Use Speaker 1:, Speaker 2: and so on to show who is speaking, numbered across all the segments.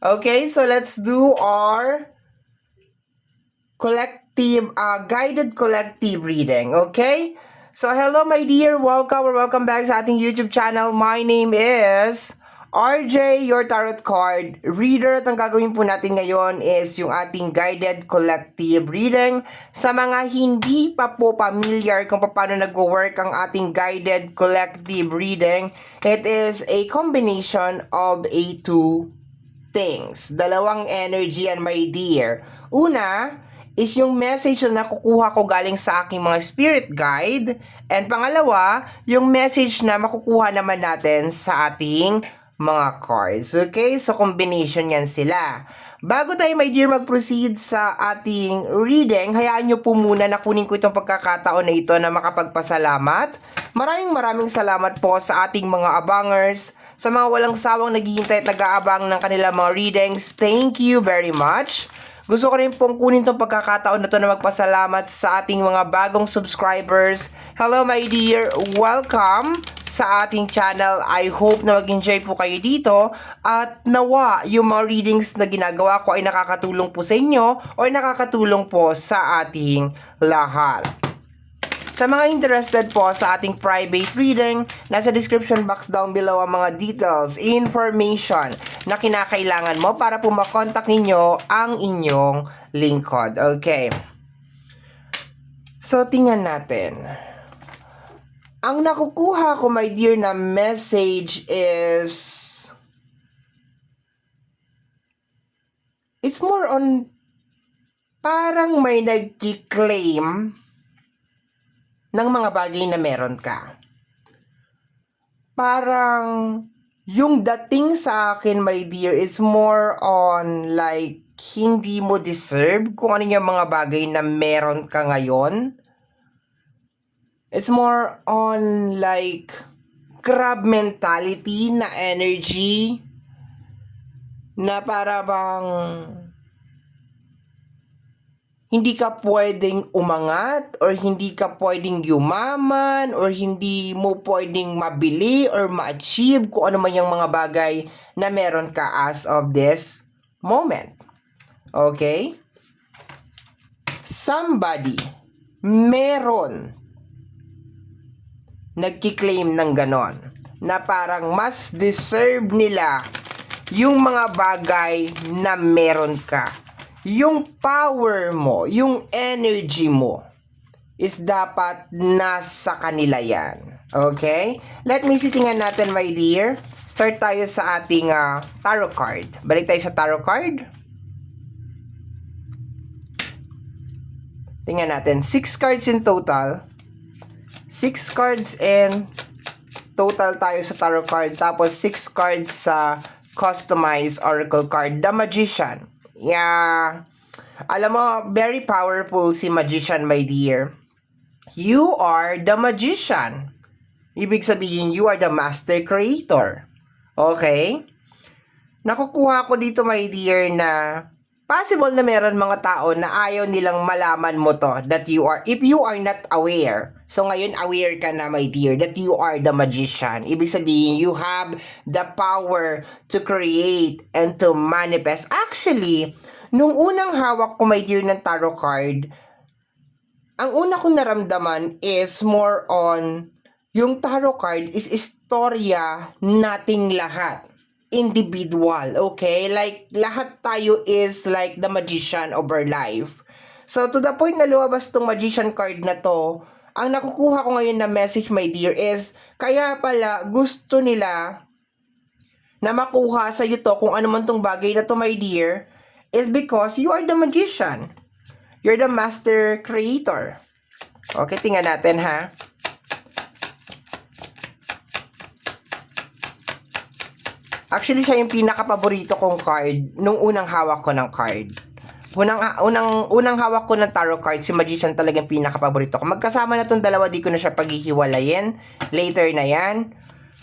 Speaker 1: Okay, so let's do our guided collective reading, okay? So hello my dear, welcome or welcome back sa ating YouTube channel. My name is RJ, your tarot card reader. At ang gagawin po natin ngayon is yung ating guided collective reading. Sa mga hindi pa po familiar kung paano nagwo-work ang ating guided collective reading, it is a combination of two things. Dalawang energy yan, my dear. Una is yung message na nakukuha ko galing sa aking mga spirit guide. And pangalawa, yung message na makukuha naman natin sa ating mga cards. Okay? So, combination yan sila. Bago tayo, my dear, mag-proceed sa ating reading, hayaan nyo po muna na kunin ko itong pagkakataon na ito na makapagpasalamat. Maraming salamat po sa ating mga abangers, sa mga walang sawang naghihintay at nag-aabang ng kanilang mga readings. Thank you very much. Gusto ko rin pong kunin itong pagkakataon na ito na magpasalamat sa ating mga bagong subscribers. Hello my dear, welcome sa ating channel. I hope na mag-enjoy po kayo dito at nawa yung mga readings na ginagawa ko ay nakakatulong po sa inyo o nakakatulong po sa ating lahat. Sa mga interested po sa ating private reading, nasa description box down below ang mga details, information na kinakailangan mo para po makontak ninyo ang inyong lingkod. Okay. So, tingnan natin. Ang nakukuha ko, my dear, na message is it's more on parang may nagki-claim ng mga bagay na meron ka. Parang yung dating sa akin, my dear, is more on like hindi mo deserve kung ano yung mga bagay na meron ka ngayon. It's more on like crab mentality na energy na para bang hindi ka pwedeng umangat or hindi ka pwedeng yumaman or hindi mo pwedeng mabili or ma-achieve kung ano man yung mga bagay na meron ka as of this moment. Okay? Somebody, meron nagki-claim ng ganon na parang mas deserve nila yung mga bagay na meron ka. Yung power mo, yung energy mo is dapat nasa kanila yan. Okay? Let me see, tingnan natin, my dear. Start tayo sa ating tarot card. Balik tayo sa tarot card. Tingnan natin. 6 cards in total. 6 cards in total tayo sa tarot card. Tapos 6 cards sa customized oracle card. The Magician. Yeah. Alam mo, very powerful si Magician, my dear. You are the Magician. Ibig sabihin, you are the master creator. Okay? Nakukuha ko dito, my dear, na possible na meron mga tao na ayaw nilang malaman mo to, that you are, if you are not aware. So ngayon, aware ka na, my dear, that you are the Magician. Ibig sabihin, you have the power to create and to manifest. Actually, nung unang hawak ko, my dear, ng tarot card, ang una kong naramdaman is more on, yung tarot card is istorya nating lahat. Individual, okay? Like, lahat tayo is like the magician of our life. So, to the point na lumabas tong Magician card na to, ang nakukuha ko ngayon na message, my dear, is kaya pala gusto nila na makuha sa iyo to kung ano man tong bagay na to, my dear, is because you are the magician. You're the master creator. Okay, tingnan natin, ha? Actually, siya yung pinaka-paborito kong card nung unang hawak ko ng card. Unang hawak ko ng tarot card, si Magician talaga yung pinaka-paborito ko. Magkasama na tong dalawa, di ko na siya paghihiwalayin. Later na yan.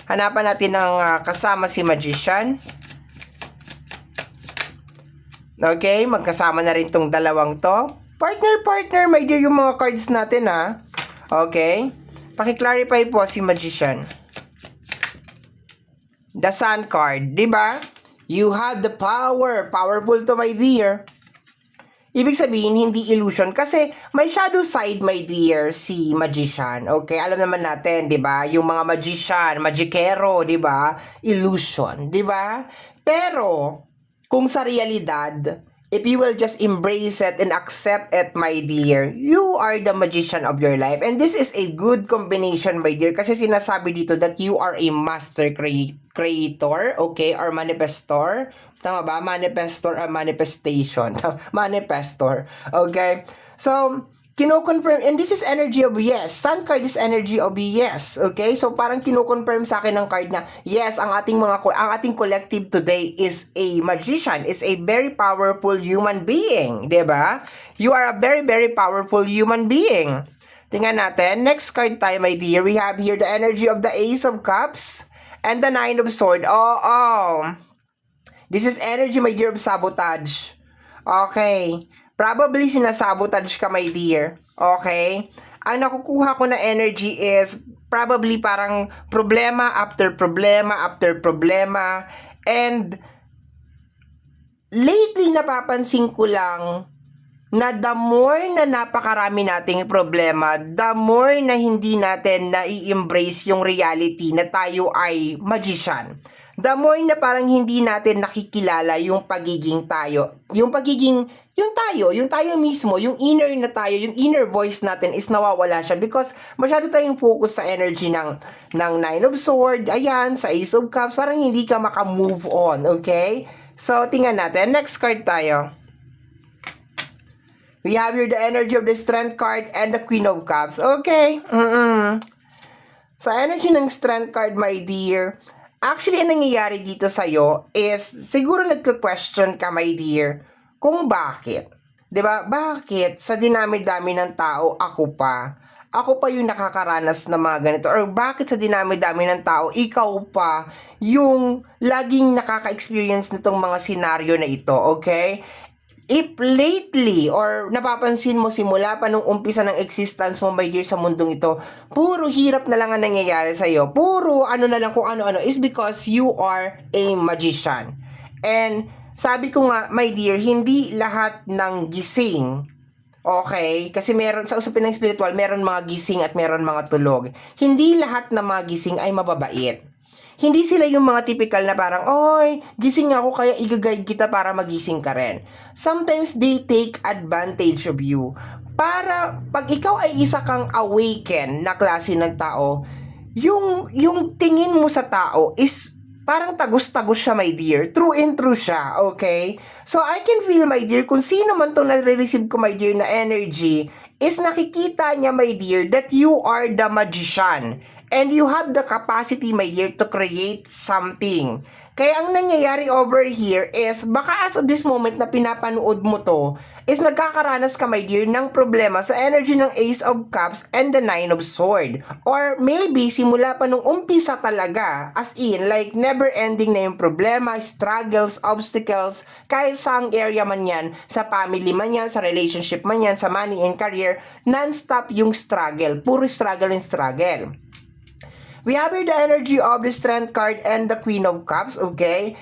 Speaker 1: Hanapan natin ng kasama si Magician. Okay, magkasama na rin tong dalawang to. Partner, my dear, yung mga cards natin, ha. Okay. Paki-clarify po si Magician. The Sun card, di ba? You have the power. Powerful to, my dear. Ibig sabihin, hindi illusion. Kasi may shadow side, my dear, si magician. Okay, alam naman natin, di ba? Yung mga magician, magikero, di ba? Illusion, di ba? Pero, kung sa realidad, if you will just embrace it and accept it, my dear, you are the magician of your life. And this is a good combination, my dear, kasi sinasabi dito that you are a master creator, okay, or manifestor. Tama ba? Manifestor or manifestation. Manifestor. Okay? So, kino-confirm, and this is energy of yes. Sun card is energy of yes. Okay? So, parang kino-confirm sa akin ng card na, yes, ang ating collective today is a magician, is a very powerful human being. Diba? You are a very, very powerful human being. Tingnan natin. Next card tayo, my dear. We have here the energy of the Ace of Cups and the Nine of Swords. This is energy, my dear, of sabotage. Okay. Probably sinasabotage ka, my dear. Okay. Ang nakukuha ko na energy is probably parang problema after problema after problema. And lately, napapansin ko lang na the more na napakarami nating problema, the more na hindi natin na-i-embrace yung reality na tayo ay magician. The more na parang hindi natin nakikilala yung pagiging tayo. Yung tayo mismo, yung inner na tayo, yung inner voice natin is nawawala siya because masyado tayong focus sa energy ng Nine of Swords, ayan, sa Ace of Cups, parang hindi ka maka-move on, okay? So, tingnan natin. Next card tayo. We have here the energy of the Strength card and the Queen of Cups. Okay. Sa energy ng Strength card, my dear, actually, ang nangyayari dito sa'yo is, siguro nagka-question ka, my dear, kung bakit. Diba? Bakit sa dinami-dami ng tao, ako pa yung nakakaranas ng mga ganito? Or bakit sa dinami-dami ng tao, ikaw pa yung laging nakaka-experience nitong mga senaryo na ito, okay? If lately, or napapansin mo simula pa nung umpisa ng existence mo, my dear, sa mundong ito, puro hirap na lang ang nangyayari sa'yo. Puro ano na lang kung ano-ano is because you are a magician. And sabi ko nga, my dear, hindi lahat ng gising, okay? Kasi meron, sa usapin ng spiritual, meron mga gising at meron mga tulog. Hindi lahat ng mga gising ay mababait. Hindi sila yung mga typical na parang, oy, gising ako kaya i-guide kita para magising ka rin. Sometimes they take advantage of you. Para pag ikaw ay isa kang awaken na klase ng tao, yung tingin mo sa tao is parang tagus-tagus siya, my dear. True and true siya, okay? So I can feel, my dear, kung sino man itong nare-receive ko, my dear, na energy, is nakikita niya, my dear, that you are the magician. And you have the capacity, my dear, to create something. Kaya ang nangyayari over here is, baka as of this moment na pinapanood mo to, is nagkakaranas ka, my dear, ng problema sa energy ng Ace of Cups and the Nine of Swords. Or maybe, simula pa nung umpisa talaga, as in, like, never-ending na yung problema, struggles, obstacles, kahit saang area man yan, sa family man yan, sa relationship man yan, sa money and career, non-stop yung struggle. Puro struggle and struggle. We have here the energy of the Strength card and the Queen of Cups, okay?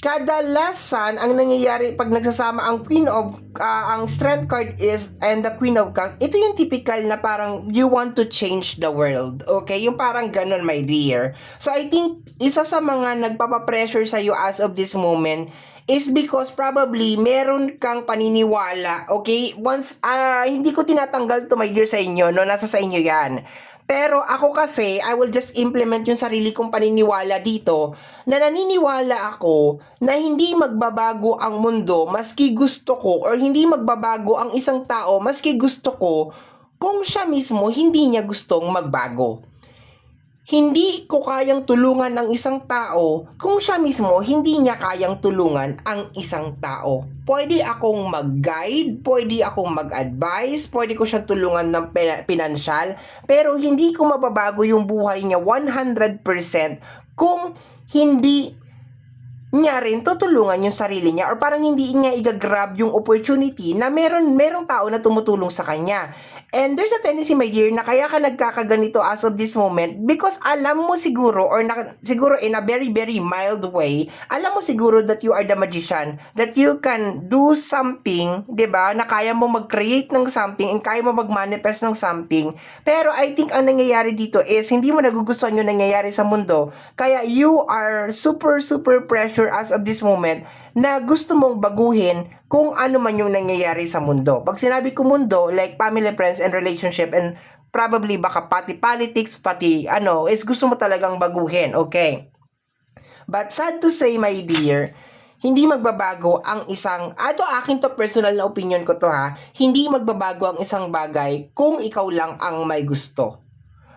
Speaker 1: Kadalasan, ang nangyayari pag nagsasama ang Strength card is, and the Queen of Cups, ito yung typical na parang you want to change the world, okay? Yung parang ganun, my dear. So, I think, isa sa mga nagpapapressure sa'yo as of this moment is because probably meron kang paniniwala, okay? Once, hindi ko tinatanggal to, my dear, sa inyo, no? Nasa sa inyo yan. Pero ako kasi, I will just implement yung sarili kong paniniwala dito na naniniwala ako na hindi magbabago ang mundo maski gusto ko, or hindi magbabago ang isang tao maski gusto ko kung siya mismo hindi niya gustong magbago. Hindi ko kayang tulungan ng isang tao kung siya mismo hindi niya kayang tulungan ang isang tao. Pwede akong mag-guide, pwede akong mag-advise, pwede ko siyang tulungan ng pinansyal, pero hindi ko mababago yung buhay niya 100% kung hindi niya rin tutulungan yung sarili niya or parang hindi niya igagrab yung opportunity na merong tao na tumutulong sa kanya. And there's a tendency, my dear, na kaya ka nagkakaganito as of this moment because alam mo siguro or siguro in a very very mild way, alam mo siguro that you are the magician, that you can do something, 'di ba? Na kaya mo mag-create ng something and kaya mo mag-manifest ng something. Pero I think ang nangyayari dito is hindi mo nagugustuhan yung nangyayari sa mundo. Kaya you are super super pressure as of this moment na gusto mong baguhin kung ano man yung nangyayari sa mundo. Pag sinabi ko mundo, like family, friends, and relationship, and probably baka pati politics, pati is gusto mo talagang baguhin, okay? But sad to say, my dear, hindi magbabago ang isang, akin to personal na opinion ko to ha, hindi magbabago ang isang bagay kung ikaw lang ang may gusto.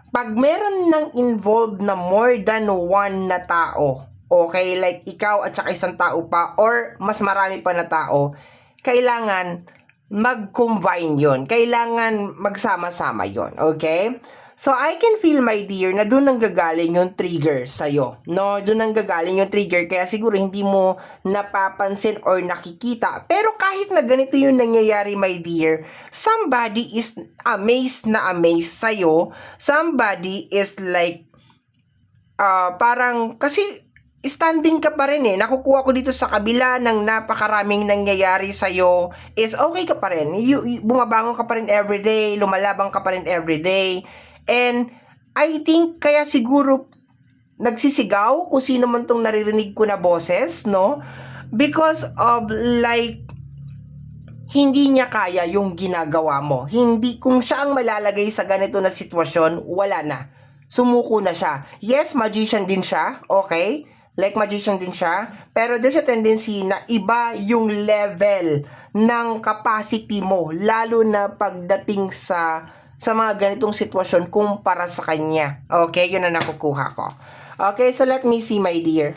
Speaker 1: Pag meron nang involved na more than one na tao, okay, like ikaw at saka isang tao pa or mas marami pa na tao, kailangan mag-combine yon, kailangan magsama-sama yon, okay? So I can feel, my dear, na doon nanggagaling yung trigger sa'yo, no? Doon nanggagaling yung trigger, kaya siguro hindi mo napapansin or nakikita. Pero kahit na ganito yung nangyayari, my dear, somebody is amazed na amazed sa'yo. Somebody is like, parang, kasi standing ka pa rin eh. Nakukuha ko dito sa kabila ng napakaraming nangyayari sa'yo is okay ka pa rin. Bumabangon ka pa rin everyday, lumalabang ka pa rin everyday. And I think kaya siguro nagsisigaw kung sino man tong naririnig ko na boses, no? Because of like, hindi niya kaya yung ginagawa mo. Hindi, kung siya ang malalagay sa ganito na sitwasyon, wala na. Sumuko na siya. Yes, magician din siya, okay? Like magician din siya, pero there's a tendency na iba yung level ng capacity mo, lalo na pagdating sa mga ganitong sitwasyon kumpara sa kanya. Okay, yun na nakukuha ko. Okay, so let me see, my dear.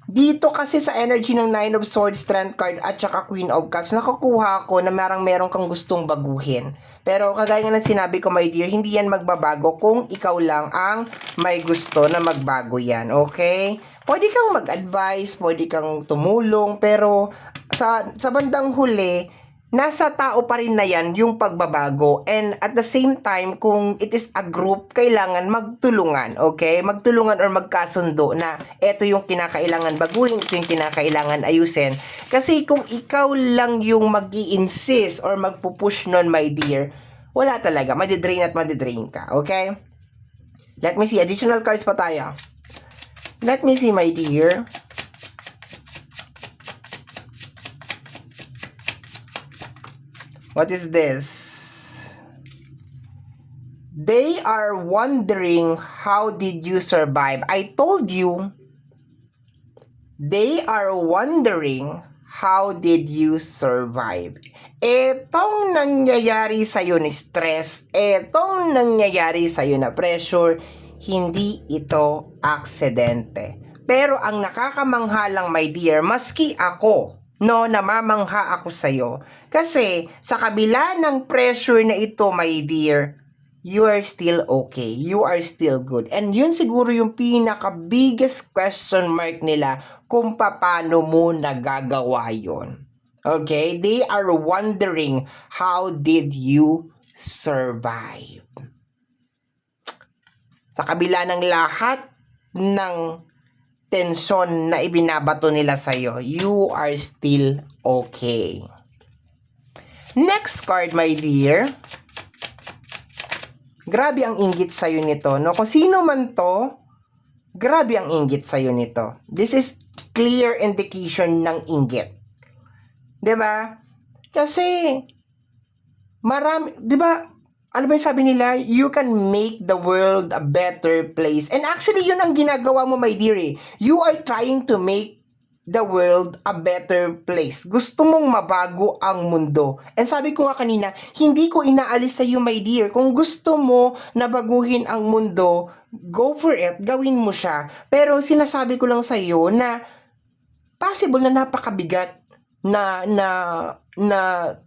Speaker 1: Dito kasi sa energy ng Nine of Swords, Strength card at saka Queen of Cups, nakukuha ko na meron kang gustong baguhin. Pero kagaya ng sinabi ko, my dear, hindi yan magbabago kung ikaw lang ang may gusto na magbago yan, okay? Pwede kang mag-advise, pwede kang tumulong, pero sa bandang huli, nasa tao pa rin na yan yung pagbabago. And at the same time, kung it is a group, kailangan magtulungan, okay? Magtulungan or magkasundo na eto yung kinakailangan baguhin, ito yung kinakailangan ayusin. Kasi kung ikaw lang yung mag-i-insist or magpupush nun, my dear, wala talaga. Madidrain at madidrain ka, okay? Let me see. Additional cards pa tayo. Let me see, my dear. What is this? They are wondering how did you survive. I told you, they are wondering how did you survive. Etong nangyayari sa'yo na stress, etong nangyayari sa'yo na pressure, hindi ito aksidente. Pero ang nakakamangha lang, my dear, maski ako, namamangha ako sa'yo. Kasi sa kabila ng pressure na ito, my dear, you are still okay. You are still good. And yun siguro yung pinaka-biggest question mark nila kung paano mo nagagawa yun. Okay? They are wondering, how did you survive? Sa kabila ng lahat ng tensyon na ibinabato nila sa'yo, you are still okay. Next card, my dear. Grabe ang inggit sa'yo nito, no? Kung sino man to, grabe ang inggit sa'yo nito. This is clear indication ng inggit. 'Di ba? Kasi, marami, 'di ba? Ano ba yung sabi nila? You can make the world a better place. And actually, yun ang ginagawa mo, my dear. You are trying to make the world a better place. Gusto mong mabago ang mundo. And sabi ko nga kanina, hindi ko inaalis sa iyo, my dear. Kung gusto mo na baguhin ang mundo, go for it. Gawin mo siya. Pero sinasabi ko lang sa iyo na possible na napakabigat na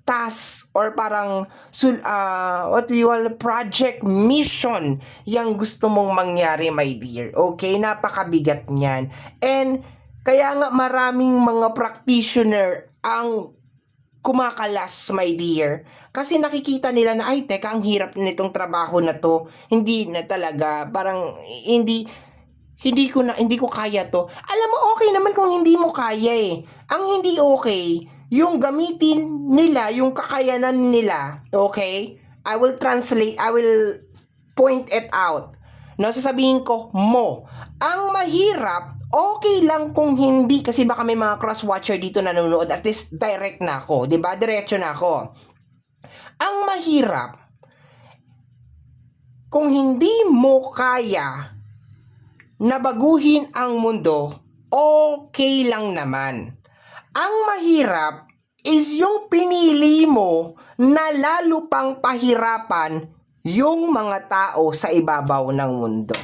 Speaker 1: task or parang what do you call project mission yang gusto mong mangyari, my dear. Okay, napakabigat niyan. And Kaya nga maraming mga practitioner ang kumakalas, my dear. Kasi nakikita nila na, ay, teka, ang hirap nitong trabaho na to. Hindi na talaga, parang, hindi ko kaya to. Alam mo, okay naman kung hindi mo kaya eh. Ang hindi okay, yung gamitin nila, yung kakayanan nila, okay? I will point it out. No, sasabihin ko, mo. Ang mahirap, okay lang kung hindi, kasi baka may mga cross-watcher dito na nanonood, at least direct na ako, di ba? Diretso na ako. Ang mahirap, kung hindi mo kaya na baguhin ang mundo, okay lang naman. Ang mahirap is yung pinili mo na lalo pang pahirapan yung mga tao sa ibabaw ng mundo.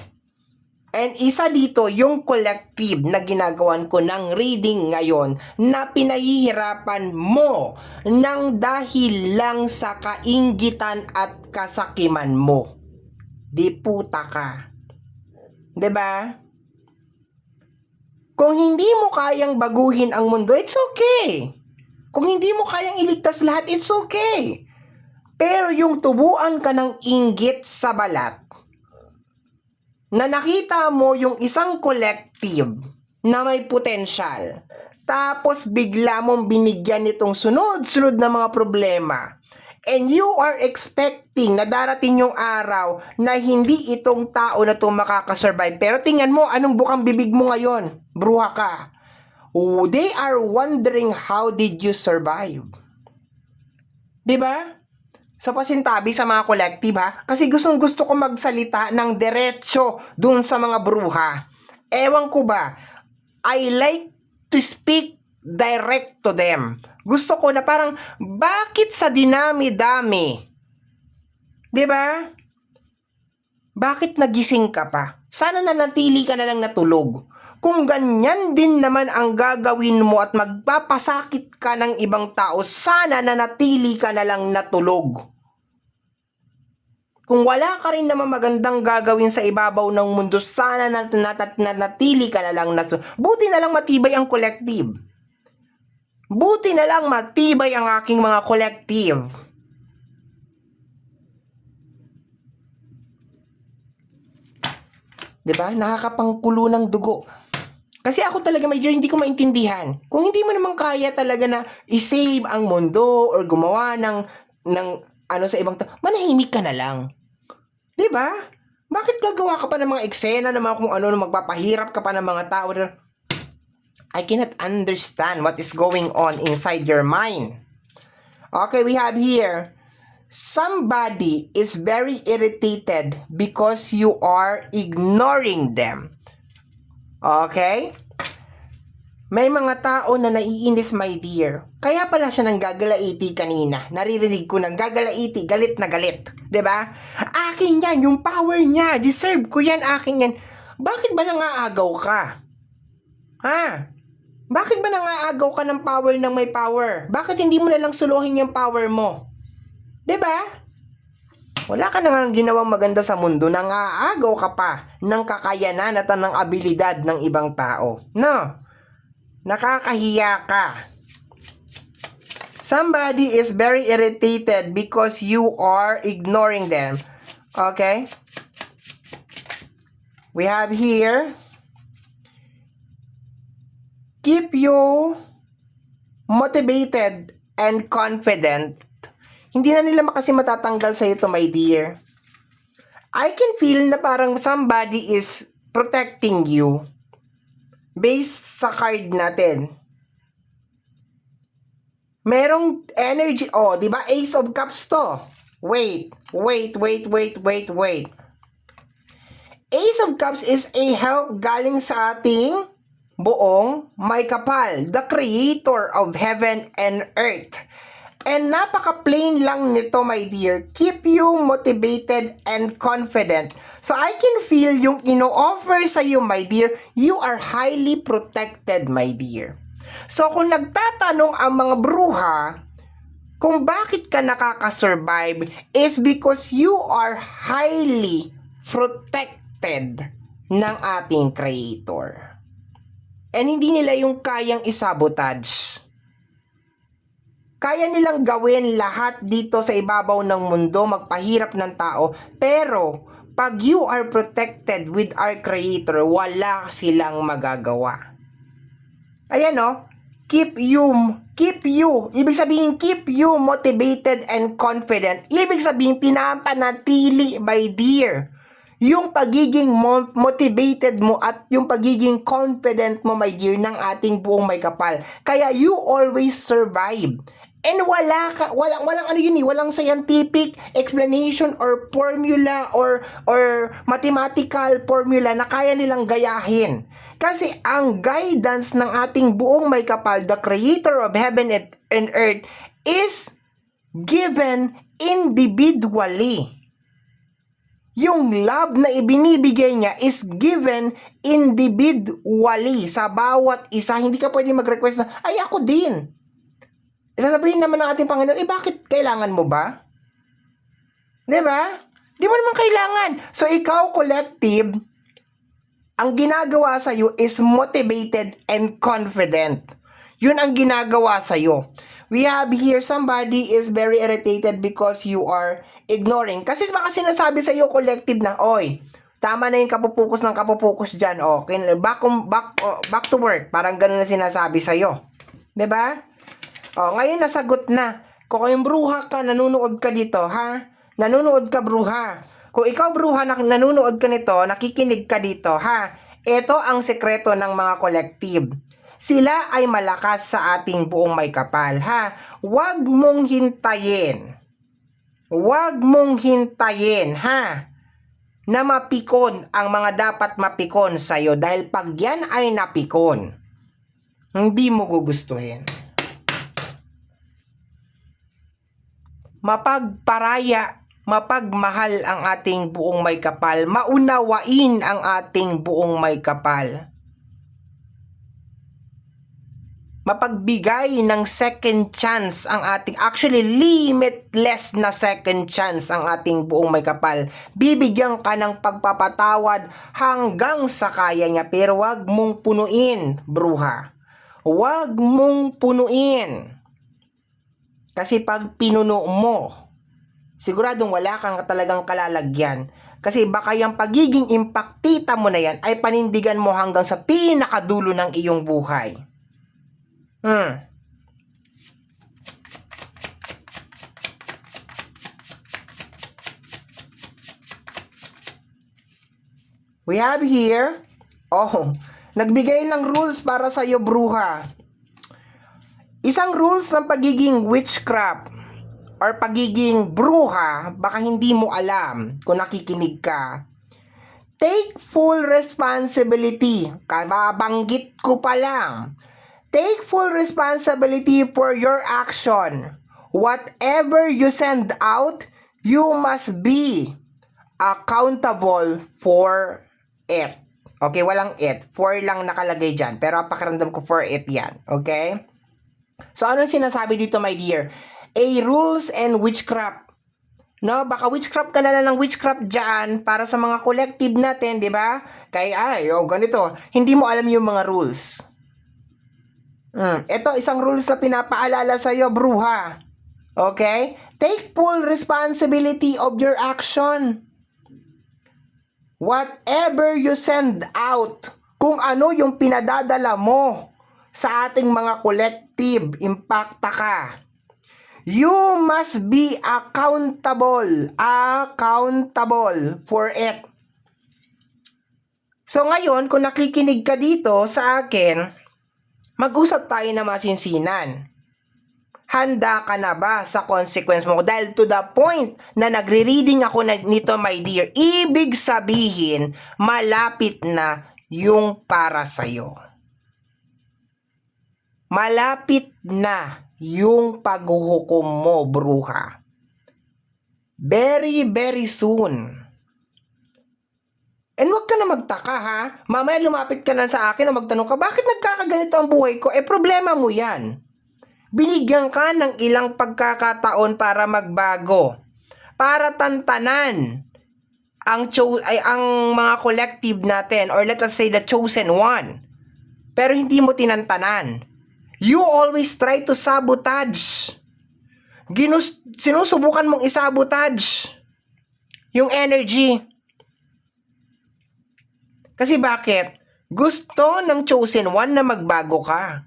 Speaker 1: And isa dito yung collective na ginagawan ko ng reading ngayon na pinahihirapan mo ng dahil lang sa kainggitan at kasakiman mo. Di puta ka. 'Di ba? Kung hindi mo kayang baguhin ang mundo, it's okay. Kung hindi mo kayang iligtas lahat, it's okay. Pero yung tubuan ka ng inggit sa balat, na nakita mo yung isang collective na may potensyal, tapos bigla mong binigyan nitong sunod-sunod na mga problema, and you are expecting na darating yung araw na hindi itong tao na itong makakasurvive. Pero tingnan mo, anong bukang bibig mo ngayon? Bruha ka. They are wondering how did you survive. Diba? Sa pasintabi sa mga collective ha. Kasi gusto ko magsalita ng diretso dun sa mga bruha. Ewan ko ba, I like to speak direct to them. Gusto ko na parang, bakit sa dinami-dami? Diba? Bakit nagising ka pa? Sana nanatili ka na lang natulog. Kung ganyan din naman ang gagawin mo at magpapasakit ka ng ibang tao, sana nanatili ka na lang natulog. Kung wala ka rin naman magandang gagawin sa ibabaw ng mundo, sana nanatili ka na lang natulog. Buti na lang matibay ang collective. Buti na lang matibay ang aking mga collective. Diba? Nakakapangkulo ng dugo. Kasi ako talaga, my dear, hindi ko maintindihan. Kung hindi mo naman kaya talaga na i-save ang mundo or gumawa ng ano sa ibang tao, manahimik ka na lang. Diba? Bakit gagawa ka pa ng mga eksena ng mga kung ano, magpapahirap ka pa ng mga tao? I cannot understand what is going on inside your mind. Okay, we have here, somebody is very irritated because you are ignoring them. Okay? May mga tao na naiinis, my dear. Kaya pala siya nang gagalaiti kanina. Naririnig ko nang gagalaiti, galit na galit. 'Di ba? Akin yan, yung power niya. Deserve ko yan, akin yan. Bakit ba nangaagaw ka? Ha? Bakit ba nangaagaw ka ng power ng may power? Bakit hindi mo na lang suluhin yung power mo? 'Di ba? Wala ka nang ginawang maganda sa mundo, nangaagaw ka pa ng kakayanan at ng abilidad ng ibang tao. No? Nakakahiya ka. Somebody is very irritated because you are ignoring them. Okay? We have here, keep you motivated and confident. Hindi na nila kasi matatanggal sa ito, my dear. I can feel na parang somebody is protecting you based sa card natin. Merong energy, di ba? Ace of Cups to. Wait. Ace of Cups is a help galing sa ating buong may kapal, the creator of heaven and earth. And napaka-plain lang nito, my dear. Keep you motivated and confident. So I can feel yung ino-offer sa iyo, my dear, you are highly protected, my dear. So kung nagtatanong ang mga bruha kung bakit ka nakakasurvive, is because you are highly protected ng ating creator. and hindi nila yung kayang isabotage. Kaya nilang gawin lahat dito sa ibabaw ng mundo, magpahirap ng tao, pero pag you are protected with our Creator, wala silang magagawa. Ayan o, keep you, ibig sabihin keep you motivated and confident. Ibig sabihin pinapanatili, my dear, yung pagiging motivated mo at yung pagiging confident mo, my dear, ng ating buong may kapal. Kaya you always survive. And walang ano yun eh, walang scientific explanation or formula or mathematical formula na kaya nilang gayahin. Kasi ang guidance ng ating buong may kapal, the Creator of heaven and earth, is given individually. Yung love na ibinibigay niya is given individually sa bawat isa. Hindi ka pwede mag-request na, ay ako din. Sasabihin naman ng ating Panginoon, bakit kailangan mo ba? Diba? Di mo naman kailangan. So, ikaw, collective, ang ginagawa sa'yo is motivated and confident. Yun ang ginagawa sa'yo. We have here somebody is very irritated because you are ignoring. Kasi baka sinasabi sa'yo, collective na, oy, tama na yung kapupukus ng kapupukus dyan. Okay, back to work. Parang ganun na sinasabi sa'yo. Diba? Ngayon nasagot na. Kung kayong bruha ka, nanonood ka dito, ha? Nanonood ka, bruha. Kung ikaw, bruha, nanonood ka nito, nakikinig ka dito, ha? Ito ang sekreto ng mga collective. Sila ay malakas sa ating buong may kapal, ha? Huwag mong hintayin. Huwag mong hintayin, ha? Na mapikon ang mga dapat mapikon sa'yo. Dahil pag yan ay napikon, hindi mo gugustuhin. Mapagparaya, mapagmahal ang ating buong may kapal, maunawain ang ating buong may kapal. Mapagbigay ng second chance ang ating, actually limitless na second chance ang ating buong may kapal. Bibigyan ka ng pagpapatawad hanggang sa kaya niya, pero wag mong punuin, bruha. Wag mong punuin. Kasi pag pinuno mo, siguradong wala kang talagang kalalagyan. Kasi baka yung pagiging impaktita mo na yan ay panindigan mo hanggang sa pinakadulo ng iyong buhay. We have here, nagbigay ng rules para sa iyo, bruha. Isang rules ng pagiging witchcraft or pagiging bruha, baka hindi mo alam kung nakikinig ka. Take full responsibility. Kababanggit ko pa lang. Take full responsibility for your action. Whatever you send out, you must be accountable for it. Okay, walang it. For lang nakalagay dyan. Pero pakiramdam ko for it yan. Okay? So, anong sinasabi dito, my dear? Rules and witchcraft. No, baka witchcraft ka na lang ng witchcraft dyan para sa mga collective natin, di ba? Kaya, ganito. Hindi mo alam yung mga rules. Ito, isang rules na pinapaalala sa'yo, bruha. Okay? Take full responsibility of your action. Whatever you send out, kung ano yung pinadadala mo sa ating mga collective, impacta ka. You must be accountable for it. So ngayon, kung nakikinig ka dito sa akin, mag-usap tayo na masinsinan. Handa ka na ba sa consequence mo? Dahil to the point na nagre-reading ako nito, my dear, ibig sabihin, malapit na yung para sa'yo. Malapit na yung paghuhukom mo, bruha. Very, very soon. And wag ka na magtaka, ha? Mamaya lumapit ka na sa akin o magtanong ka, bakit nagkakaganito ang buhay ko? problema mo yan. Binigyan ka ng ilang pagkakataon para magbago. Para tantanan ang mga collective natin, or let us say the chosen one. pero hindi mo tinantanan. You always try to sabotage. Sinusubukan mong isabotage yung energy. Kasi bakit? Gusto ng chosen one na magbago ka.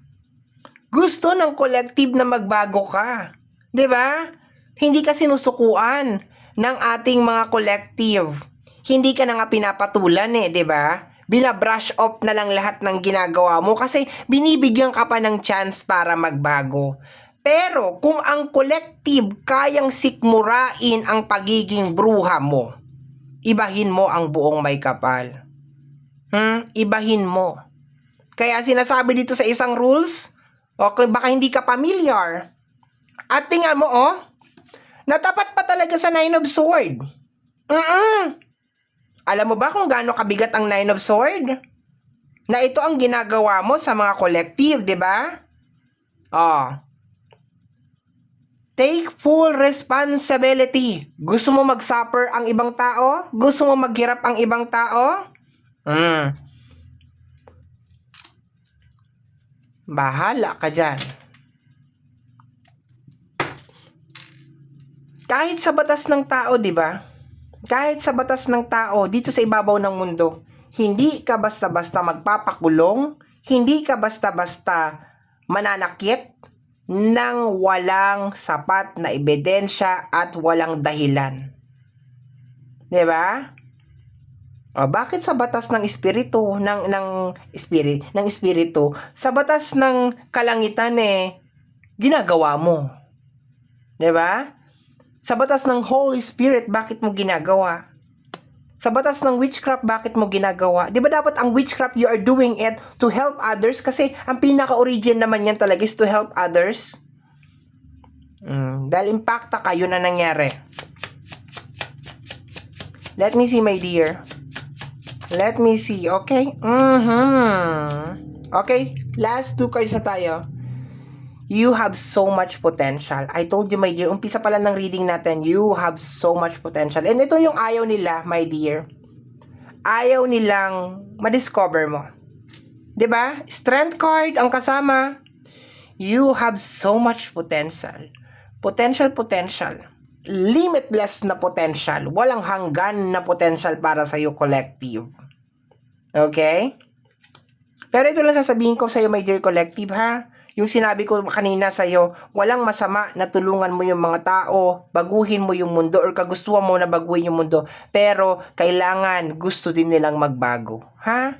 Speaker 1: Gusto ng collective na magbago ka. 'Di ba? Hindi ka sinusukuan ng ating mga collective. Hindi ka na nga pinapatulan 'di ba? Bina-brush off na lang lahat ng ginagawa mo kasi binibigyan ka pa ng chance para magbago. Pero kung ang collective kayang sikmurain ang pagiging bruha mo, ibahin mo ang buong may kapal. Ibahin mo. Kaya sinasabi dito sa isang rules, okay, baka hindi ka familiar. At tingnan mo, natapat pa talaga sa Nine of Sword. Alam mo ba kung gaano kabigat ang Nine of Sword? Na ito ang ginagawa mo sa mga collective, di ba? Take full responsibility. Gusto mo mag-suffer ang ibang tao? Gusto mo maghirap ang ibang tao? Bahala ka dyan. Kahit sa batas ng tao, di ba? Kahit sa batas ng tao, dito sa ibabaw ng mundo, hindi ka basta-basta magpapakulong, hindi ka basta-basta mananakit nang walang sapat na ebidensya at walang dahilan. Di ba? Bakit sa batas ng espiritu, ng espiritu, sa batas ng kalangitan ginagawa mo? 'Di ba? Sa batas ng Holy Spirit, bakit mo ginagawa? Sa batas ng witchcraft, bakit mo ginagawa? 'Di ba dapat ang witchcraft, you are doing it to help others kasi ang pinaka-origin naman yan talaga is to help others. Dahil impacta ka, yun na nangyari. Let me see, my dear. Let me see, okay? Okay, last 2 cards na tayo. You have so much potential. I told you, my dear, umpisa pa lang ng reading natin, you have so much potential. And ito yung ayaw nila, my dear. Ayaw nilang ma-discover mo. 'Di ba? Strength card ang kasama. You have so much potential. Potential. Limitless na potential. Walang hanggan na potential para sa'yo, collective. Okay? Pero ito lang sasabihin ko sa'yo, my dear collective, ha? Yung sinabi ko kanina sa'yo, walang masama na tulungan mo yung mga tao, baguhin mo yung mundo, or kagustuhan mo na baguhin yung mundo. Pero, kailangan gusto din nilang magbago. Ha?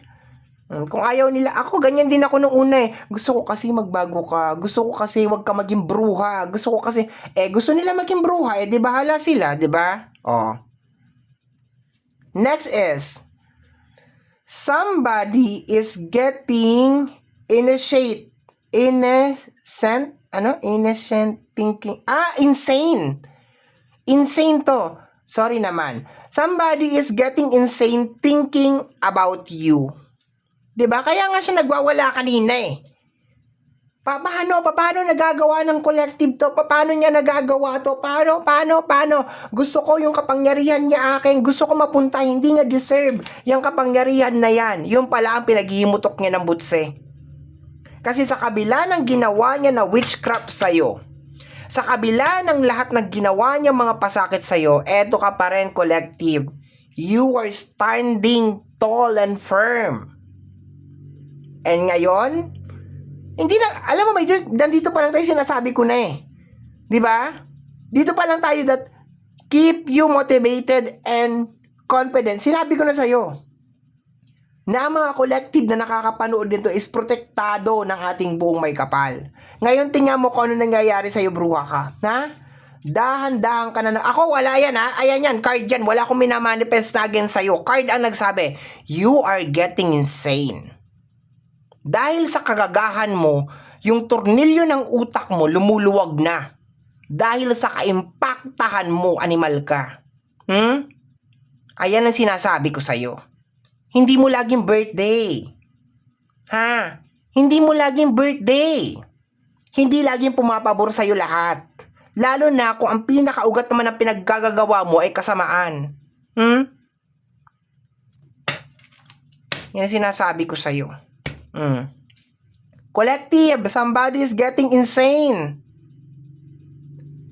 Speaker 1: Kung ayaw nila, ako, ganyan din ako nung una Gusto ko kasi magbago ka. Gusto ko kasi wag ka maging bruha. Gusto ko kasi, gusto nila maging bruha. Di bahala sila, di ba? Next is, somebody is getting innocent thinking. Insane to. Sorry naman. Somebody is getting insane thinking about you. 'Di ba? Kaya nga siya nagwawala kanina Paano nagagawa ng collective to? Paano niya nagagawa to? Paano? Gusto ko yung kapangyarihan niya akin. Gusto ko mapunta. Hindi nga deserve yung kapangyarihan na yan. Yung pala ang pinaghihimutok niya ng butse. Kasi sa kabila ng ginawa niya na witchcraft sa'yo, sa kabila ng lahat ng ginawa niya mga pasakit sa'yo, eto ka pa rin, collective. You are standing tall and firm. And ngayon, hindi na, alam mo, nandito pa lang tayo sinasabi ko na Di ba? Dito pa lang tayo that keep you motivated and confident. Sinabi ko na sa'yo na ang mga collective na nakakapanood dito is protektado ng ating buong may kapal. Ngayon, tingnan mo kung ano nangyayari sa'yo, bruha ka. Ha? Dahan-dahan ka na. Ako, wala yan Ayan yan, card yan. Wala akong minamanifest na against sa'yo. Card ang nagsabi, you are getting insane. Dahil sa kagagahan mo, yung tornilyo ng utak mo lumuluwag na. Dahil sa kaimpaktahan mo, animal ka. Ayan ang sinasabi ko sa'yo. Hindi mo laging birthday. Ha? Hindi mo laging birthday. Hindi laging pumapabor sa'yo lahat. Lalo na kung ang pinakaugat naman ng pinaggagawa mo ay kasamaan. Yan ang sinasabi ko sa'yo. Collective, somebody is getting insane.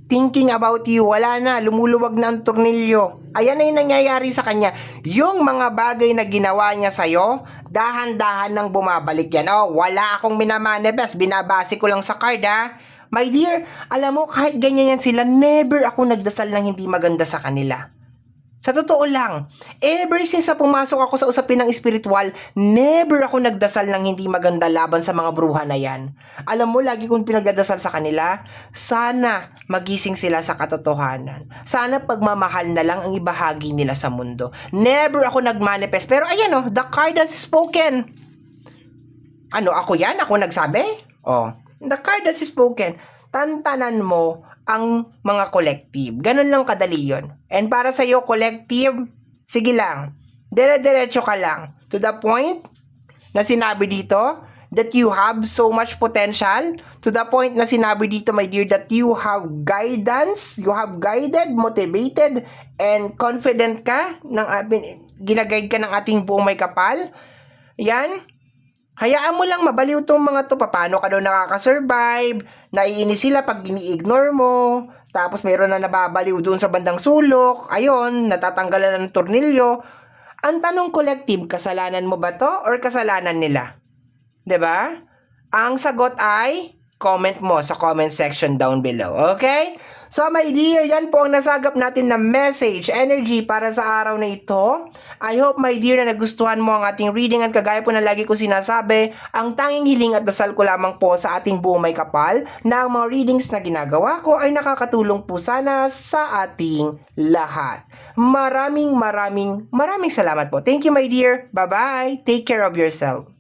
Speaker 1: Thinking about you, wala na, lumuluwag na ang tornilyo. Ayan na yung nangyayari sa kanya. Yung mga bagay na ginawa niya sa'yo, dahan-dahan nang bumabalik yan. Oh, wala akong minamanifest, binabase ko lang sa card ha. My dear, alam mo, kahit ganyan yan sila, never ako nagdasal ng hindi maganda sa kanila. Sa totoo lang, ever since na pumasok ako sa usapin ng espiritual, never ako nagdasal ng hindi maganda laban sa mga bruha na yan. Alam mo, lagi kong pinagdadasal sa kanila, sana magising sila sa katotohanan. Sana pagmamahal na lang ang ibahagi nila sa mundo. Never ako nagmanifest. Pero ayan oh, the card has spoken. Ano, ako yan? Ako nagsabi? Oh, the card has spoken. Tantanan mo ang mga collective. Ganun lang kadali yun. And para sa'yo, collective, sige lang. Dire-diretso ka lang. To the point na sinabi dito that you have so much potential. To the point na sinabi dito, my dear, that you have guidance. You have guided, motivated, and confident ka. Ginaguide ka ng ating buong may kapal. Yan. Hayaan mo lang mabaliw tong mga to. Paano ka daw nakaka-survive? Naiinis sila pag ini-ignore mo. Tapos mayroon na nababaliw doon sa bandang sulok. Ayun, natatanggalan ng tornilyo. Ang tanong collective, kasalanan mo ba to or kasalanan nila? 'Di ba? Ang sagot ay comment mo sa comment section down below. Okay? So my dear, yan po ang nasagap natin na message, energy para sa araw na ito. I hope my dear na nagustuhan mo ang ating reading at kagaya po na lagi ko sinasabi, ang tanging hiling at dasal ko lamang po sa ating buong may kapal na ang mga readings na ginagawa ko ay nakakatulong po sana sa ating lahat. Maraming salamat po. Thank you my dear. Bye-bye. Take care of yourself.